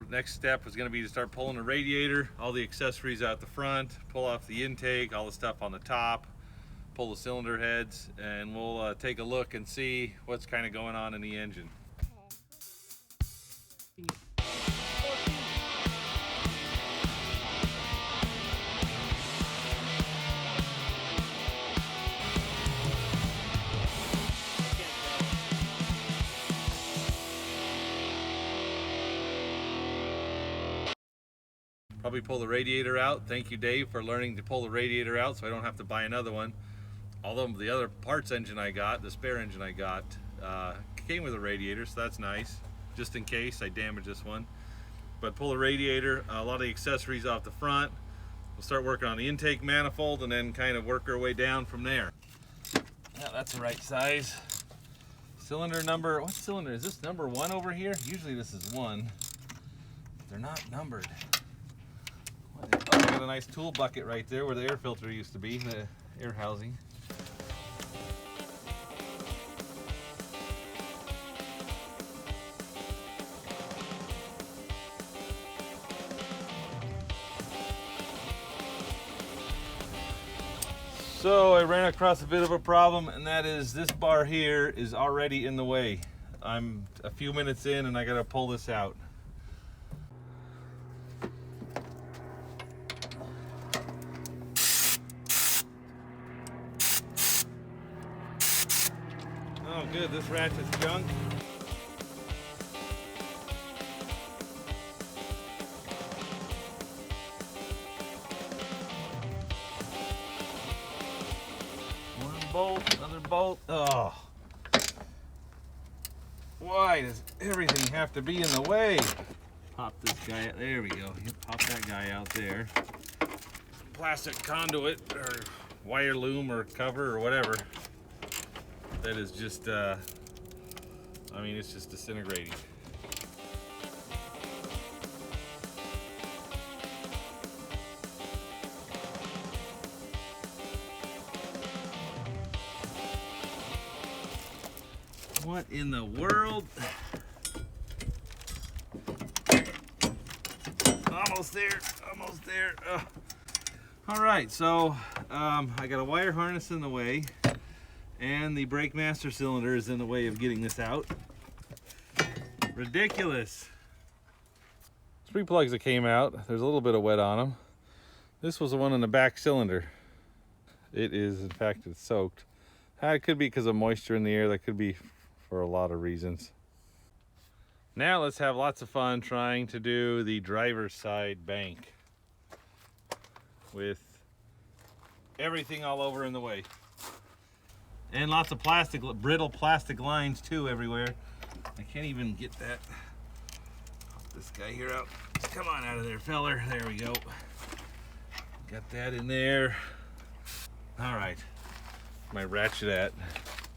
Next step is going to be to start pulling the radiator, all the accessories out the front, pull off the intake, all the stuff on the top, pull the cylinder heads, and we'll take a look and see what's kind of going on in the engine. Probably pull the radiator out. Thank you, Dave, for learning to pull the radiator out so I don't have to buy another one. Although the other parts engine I got, the spare engine I got, came with a radiator, so that's nice, just in case I damage this one. But pull the radiator, a lot of the accessories off the front. We'll start working on the intake manifold and then kind of work our way down from there. Yeah, that's the right size. Cylinder number, what cylinder? Is this number 1 over here? Usually this is 1. They're not numbered. Oh, I got a nice tool bucket right there where the air filter used to be, the air housing. So I ran across a bit of a problem, and that is this bar here is already in the way. I'm a few minutes in and I gotta pull this out. Oh good, this ratchet's junk. One bolt, another bolt. Oh. Why does everything have to be in the way? Pop this guy out. There we go. You pop that guy out there. Plastic conduit or wire loom or cover or whatever. That is just, I mean, it's just disintegrating. What in the world? Almost there, almost there. Ugh. All right, so I got a wire harness in the way, and the brake master cylinder is in the way of getting this out. Ridiculous. 3 plugs that came out, there's a little bit of wet on them. This was the one in the back cylinder. It is, in fact, it's soaked. It could be because of moisture in the air. That could be for a lot of reasons. Now let's have lots of fun trying to do the driver's side bank with everything all over in the way. And lots of plastic, brittle plastic lines too everywhere. I can't even get that. Pop this guy here out. Come on out of there, feller. There we go. Got that in there. All right, my ratchet at.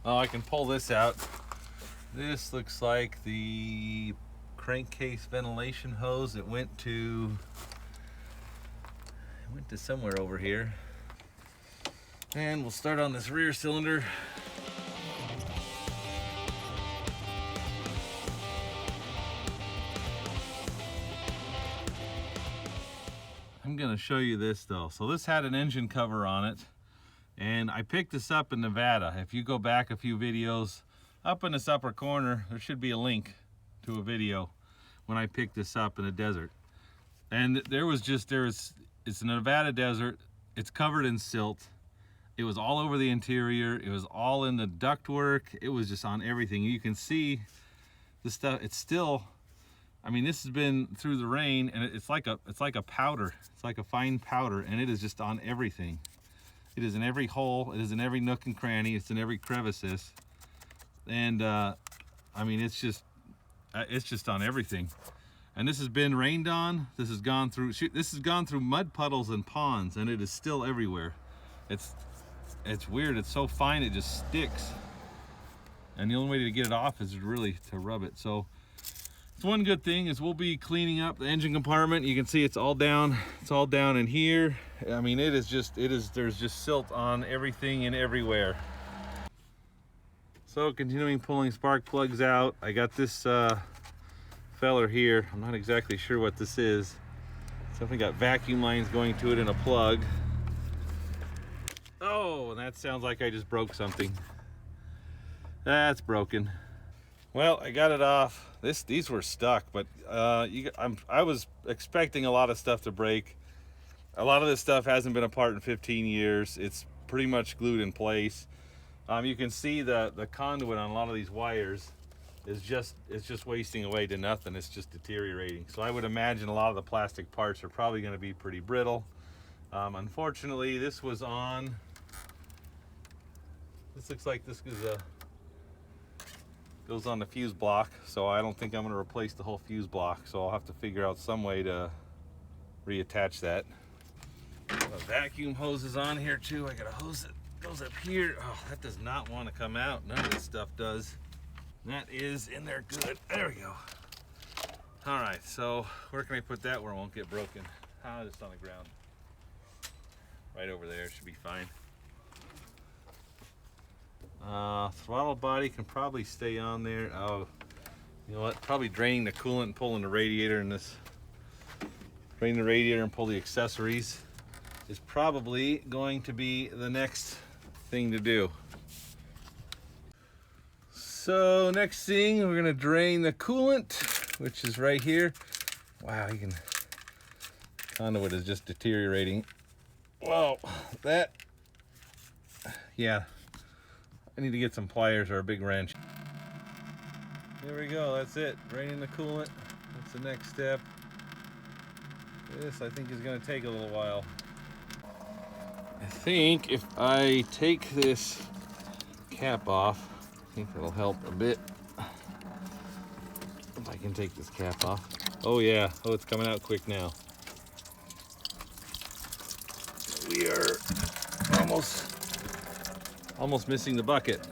Oh, I can pull this out. This looks like the crankcase ventilation hose. It went to somewhere over here. And we'll start on this rear cylinder. I'm gonna show you this though. So this had an engine cover on it, and I picked this up in Nevada. If you go back a few videos, up in this upper corner, there should be a link to a video when I picked this up in the desert. And it's a Nevada desert. It's covered in silt. It was all over the interior. It was all in the ductwork. It was just on everything. You can see the stuff. It's still, I mean, this has been through the rain, and it's like a powder. It's like a fine powder, and it is just on everything. It is in every hole. It is in every nook and cranny. It's in every crevices. And I mean, it's just on everything. And this has been rained on. This has gone through mud puddles and ponds, and it is still everywhere. It's weird. It's so fine it just sticks. And the only way to get it off is really to rub it. So it's one good thing is we'll be cleaning up the engine compartment. You can see it's all down. It's all down in here. I mean, there's just silt on everything and everywhere. So continuing pulling spark plugs out. I got this feller here. I'm not exactly sure what this is. It's definitely got vacuum lines going to it and a plug. Oh, and that sounds like I just broke something. That's broken. Well, I got it off. These were stuck, but I was expecting a lot of stuff to break. A lot of this stuff hasn't been apart in 15 years. It's pretty much glued in place. You can see the conduit on a lot of these wires is just wasting away to nothing. It's just deteriorating. So I would imagine a lot of the plastic parts are probably going to be pretty brittle. Unfortunately, this was on. This looks like this is goes on the fuse block, so I don't think I'm going to replace the whole fuse block. So I'll have to figure out some way to reattach that. The vacuum hose is on here too. I got a hose that goes up here. Oh, that does not want to come out. None of this stuff does. That is in there good. There we go. All right, so where can I put that where it won't get broken? Just on the ground. Right over there, should be fine. Throttle body can probably stay on there. Oh, you know what? Probably draining the coolant and pulling the radiator and this. Drain the radiator and pull the accessories is probably going to be the next thing to do. So next thing, we're gonna drain the coolant, which is right here. Wow, conduit is just deteriorating. Wow, yeah. I need to get some pliers or a big wrench. There we go, that's it. Draining the coolant, that's the next step. This, I think, is going to take a little while. I think if I take this cap off, I think that'll help a bit. If I can take this cap off. Oh yeah, oh, it's coming out quick now. We are almost missing the bucket.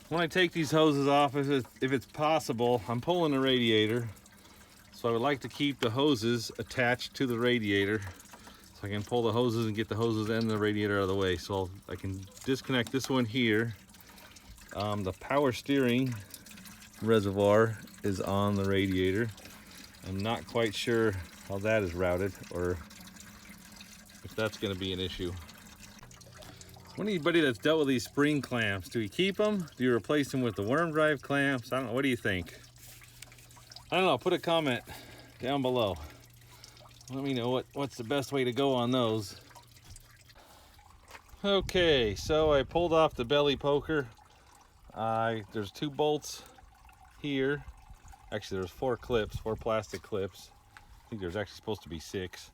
When I take these hoses off, if it's possible, I'm pulling the radiator. So I would like to keep the hoses attached to the radiator so I can pull the hoses and get the hoses and the radiator out of the way. So I can disconnect this one here. The power steering reservoir is on the radiator. I'm not quite sure how that is routed or if that's going to be an issue. So anybody that's dealt with these spring clamps, do you keep them? Do you replace them with the worm drive clamps? I don't know. What do you think? I don't know, put a comment down below. Let me know what's the best way to go on those. Okay, so I pulled off the belly poker. There's 2 bolts here. Actually, there's 4 clips, 4 plastic clips. I think there's actually supposed to be 6.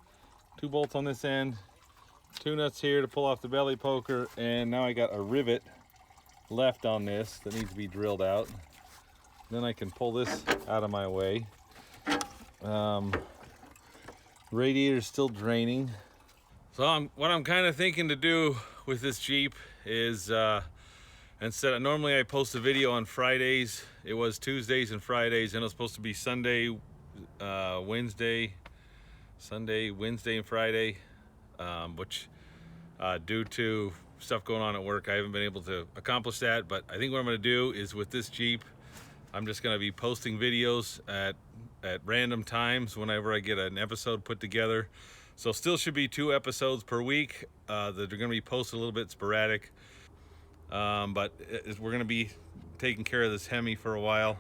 2 bolts on this end, 2 nuts here to pull off the belly poker, and now I got a rivet left on this that needs to be drilled out. Then I can pull this out of my way. Radiator's still draining. So what I'm kind of thinking to do with this Jeep is normally I post a video on Fridays. It was Tuesdays and Fridays, and it was supposed to be Sunday, Wednesday, and Friday, which due to stuff going on at work, I haven't been able to accomplish that. But I think what I'm going to do is with this Jeep, I'm just going to be posting videos at random times whenever I get an episode put together. So still should be 2 episodes per week that are going to be posted a little bit sporadic. But we're going to be taking care of this HEMI for a while.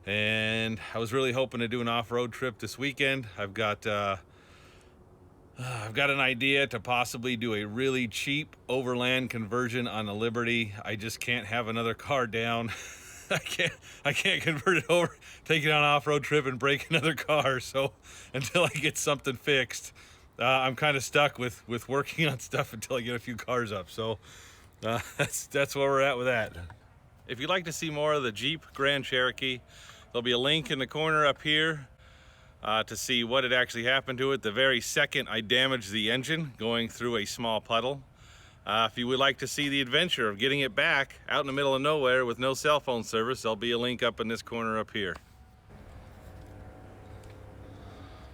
And I was really hoping to do an off-road trip this weekend. I've got an idea to possibly do a really cheap overland conversion on the Liberty. I just can't have another car down. I can't convert it over, take it on an off-road trip and break another car. So until I get something fixed, I'm kind of stuck with working on stuff until I get a few cars up. So that's where we're at with that. If you'd like to see more of the Jeep Grand Cherokee, there'll be a link in the corner up here to see what had actually happened to it the very second I damaged the engine going through a small puddle. If you would like to see the adventure of getting it back out in the middle of nowhere with no cell phone service, there'll be a link up in this corner up here.